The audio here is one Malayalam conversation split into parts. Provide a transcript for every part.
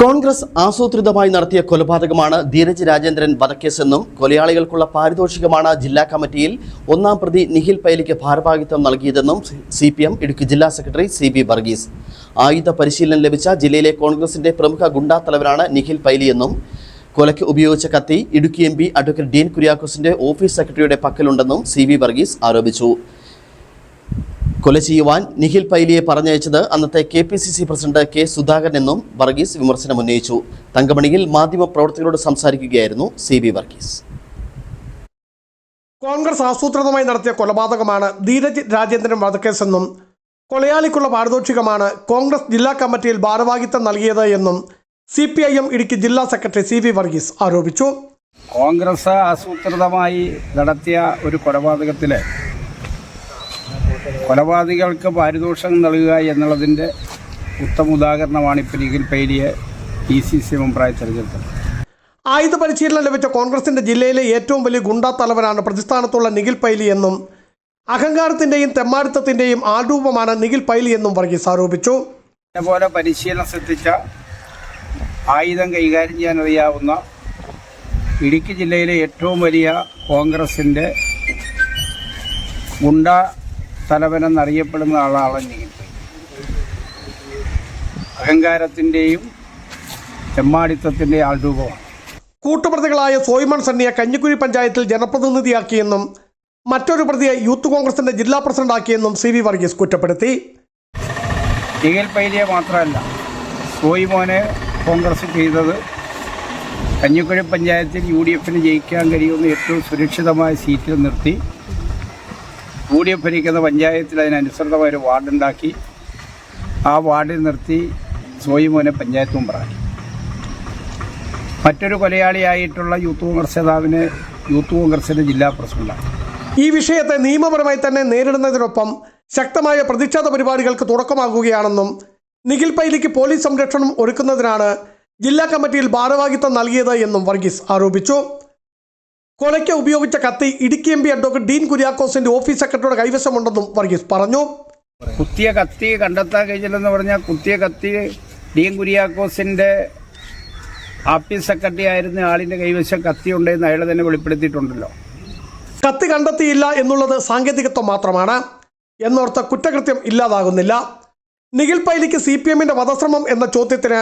കോൺഗ്രസ് ആസൂത്രിതമായി നടത്തിയ കൊലപാതകമാണ് ധീരജ് രാജേന്ദ്രൻ വധക്കേസെന്നും കൊലയാളികൾക്കുള്ള പാരിതോഷികമാണ് ജില്ലാ കമ്മിറ്റിയിൽ ഒന്നാം പ്രതി നിഖിൽ പൈലിക്ക് ഭാരവാഹിത്വം നൽകിയതെന്നും CPM ഇടുക്കി ജില്ലാ സെക്രട്ടറി CB വർഗീസ്. ആയുധ പരിശീലനം ലഭിച്ച ജില്ലയിലെ കോൺഗ്രസിന്റെ പ്രമുഖ ഗുണ്ടാ തലവനാണ് നിഖിൽ പൈലിയെന്നും കൊലയ്ക്ക് ഉപയോഗിച്ച കത്തി ഇടുക്കി MP അഡ്വക്കേറ്റ് ഡീൻ കുര്യാക്കോസിന്റെ ഓഫീസ് സെക്രട്ടറിയുടെ പക്കലുണ്ടെന്നും CB വർഗീസ് ആരോപിച്ചു. കൊല ചെയ്യുവാൻ നിഖിൽ പൈലിയെ പറഞ്ഞയച്ചത് അന്നത്തെ KPCC പ്രസിഡന്റ് K സുധാകരൻ എന്നും വർഗീസ് വിമർശനം ഉന്നയിച്ചു. തങ്കമണിയിൽ മാധ്യമപ്രവർത്തകരോട് സംസാരിക്കുകയായിരുന്നു CB വർഗീസ്. കോൺഗ്രസ് ആസൂത്രിതമായി നടത്തിയ കൊലപാതകമാണ് ധീരജ് രാജേന്ദ്രൻ വധക്കേസെന്നും കൊലയാളിക്കുള്ള പാരിതോഷികമാണ് കോൺഗ്രസ് ജില്ലാ കമ്മിറ്റിയിൽ ഭാരവാഹിത്വം നൽകിയത് എന്നും CPIM ഇടുക്കി ജില്ലാ സെക്രട്ടറി CB വർഗീസ് ആരോപിച്ചു. കോൺഗ്രസ് ആസൂത്രിതമായി നടത്തിയ ഒരു കൊലപാതകത്തിലെ കൊലപാതകൾക്ക് പാരിതോഷികം നൽകുക എന്നുള്ളതിൻ്റെ ഉത്തമ ഉദാഹരണമാണ് ഇപ്പോൾ നിഖിൽ പൈലിയെ PCC മെമ്പറായി തെരഞ്ഞെടുത്തത്. ആയുധ പരിശീലനം ലഭിച്ച കോൺഗ്രസിന്റെ ജില്ലയിലെ ഏറ്റവും വലിയ ഗുണ്ടാ തലവനാണ് പ്രതിസ്ഥാനത്തുള്ള നിഖിൽ പൈലി എന്നും അഹങ്കാരത്തിന്റെയും തെമ്മാടിത്തത്തിന്റെയും ആരൂപമാണ് നിഖിൽ പൈലി എന്നും വർഗീസ് ആരോപിച്ചു. അതേപോലെ പരിശീലനം ശ്രദ്ധിച്ച ആയുധം കൈകാര്യം ചെയ്യാൻ അറിയാവുന്ന ഇടുക്കി ജില്ലയിലെ ഏറ്റവും വലിയ കോൺഗ്രസിൻ്റെ ഗുണ്ടാ തലവനെന്നറിയപ്പെടുന്ന ആളാണ് നിഖിൽ പൈലി. അഹങ്കാരത്തിൻ്റെയും തെമ്മാടിത്തത്തിൻ്റെയും ആൾരൂപമാണ്. കൂട്ടുപ്രതികളായ സോയിമൺ സണ്ണിയെ കഞ്ഞിക്കുഴി പഞ്ചായത്തിൽ ജനപ്രതിനിധിയാക്കിയെന്നും മറ്റൊരു പ്രതിയെ യൂത്ത് കോൺഗ്രസിന്റെ ജില്ലാ പ്രസിഡന്റാക്കിയെന്നും CB വർഗീസ് കുറ്റപ്പെടുത്തി. നിഖിൽ പൈലിയെ മാത്രമല്ല സോയിമോനെ കോൺഗ്രസ് ചെയ്തത് കഞ്ഞിക്കുഴി പഞ്ചായത്തിൽ UDFന് ജയിക്കാൻ കഴിയുന്ന ഏറ്റവും സുരക്ഷിതമായ സീറ്റിൽ നിർത്തി UDF ഭരിക്കുന്ന പഞ്ചായത്തിൽ അതിനനുസൃതമായ ഒരു വാർഡുണ്ടാക്കി ആ വാർഡിൽ നിർത്തി സോയിമോനെ പഞ്ചായത്ത് മെമ്പറാക്കി. മറ്റൊരു കൊലയാളിയായിട്ടുള്ള യൂത്ത് കോൺഗ്രസ് നേതാവിനെ യൂത്ത് കോൺഗ്രസിൻ്റെ ജില്ലാ പ്രസിഡന്റാണ്. ഈ വിഷയത്തെ നിയമപരമായി തന്നെ നേരിടുന്നതിനൊപ്പം ശക്തമായ പ്രതിഷേധ പരിപാടികൾക്ക് തുടക്കമാകുകയാണെന്നും നിഖിൽ പൈലിക്ക് പോലീസ് സംരക്ഷണം ഒരുക്കുന്നതിനാണ് ജില്ലാ കമ്മിറ്റിയിൽ ഭാരവാഹിത്വം നൽകിയത് എന്നും വർഗീസ് ആരോപിച്ചു. കൊലയ്ക്ക് ഉപയോഗിച്ച കത്തി ഇടുക്കി MP അഡ്വക്കേറ്റ് ഡീൻ കുര്യാക്കോസിന്റെ ഓഫീസ് സെക്രട്ടറിയുടെ കൈവശമുണ്ടെന്നും വർഗീസ് പറഞ്ഞു. കുത്തിയ കത്തി കണ്ടെത്താൻ കഴിഞ്ഞില്ലെന്ന് പറഞ്ഞാൽ കുത്തിയ കത്തി ഡീൻ കുര്യാക്കോസിൻ്റെ ഓഫീസ് സെക്രട്ടറി ആയിരുന്ന ആളിൻ്റെ കൈവശം കത്തി ഉണ്ടെന്ന് അയാൾ തന്നെ വെളിപ്പെടുത്തിയിട്ടുണ്ടല്ലോ. കത്തി കണ്ടെത്തിയില്ല എന്നുള്ളത് സാങ്കേതികത്വം മാത്രമാണ് എന്നോർത്ത് കുറ്റകൃത്യം ഇല്ലാതാകുന്നില്ല. നിഖിൽ പൈലിക്ക് CPMന്റെ വധശ്രമം എന്ന ചോദ്യത്തിന്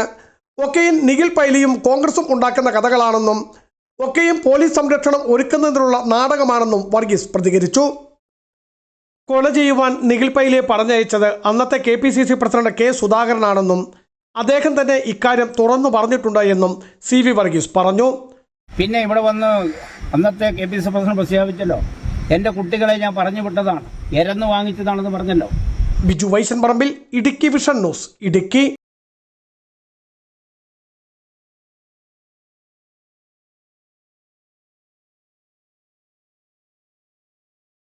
ഒക്കെയും നിഖിൽ പൈലിയും കോൺഗ്രസും ഉണ്ടാക്കുന്ന കഥകളാണെന്നും ഒക്കെയും പോലീസ് സംരക്ഷണം ഒരുക്കുന്നതിനുള്ള നാടകമാണെന്നും വർഗീസ് പ്രതികരിച്ചു. കൊല ചെയ്യുവാൻ നിഖിൽ പൈലിയെ പറഞ്ഞയച്ചത് അന്നത്തെ KPCC പ്രസിഡന്റ് K സുധാകരനാണെന്നും അദ്ദേഹം തന്നെ ഇക്കാര്യം തുറന്നു പറഞ്ഞിട്ടുണ്ട് എന്നും CB വർഗീസ് പറഞ്ഞു. പിന്നെ ഇവിടെ വന്ന് അന്നത്തെ KPCC പ്രസിഡന്റ് പ്രഖ്യാപിച്ചല്ലോ, എൻ്റെ കുട്ടികളെ ഞാൻ പറഞ്ഞു വിട്ടതാണ്, എരന്ന് വാങ്ങിച്ചതാണെന്ന് പറഞ്ഞല്ലോ. ബിജു വൈശൻ പറമ്പിൽ, ഇടുക്കി വിഷൻ ന്യൂസ്, ഇടുക്കി.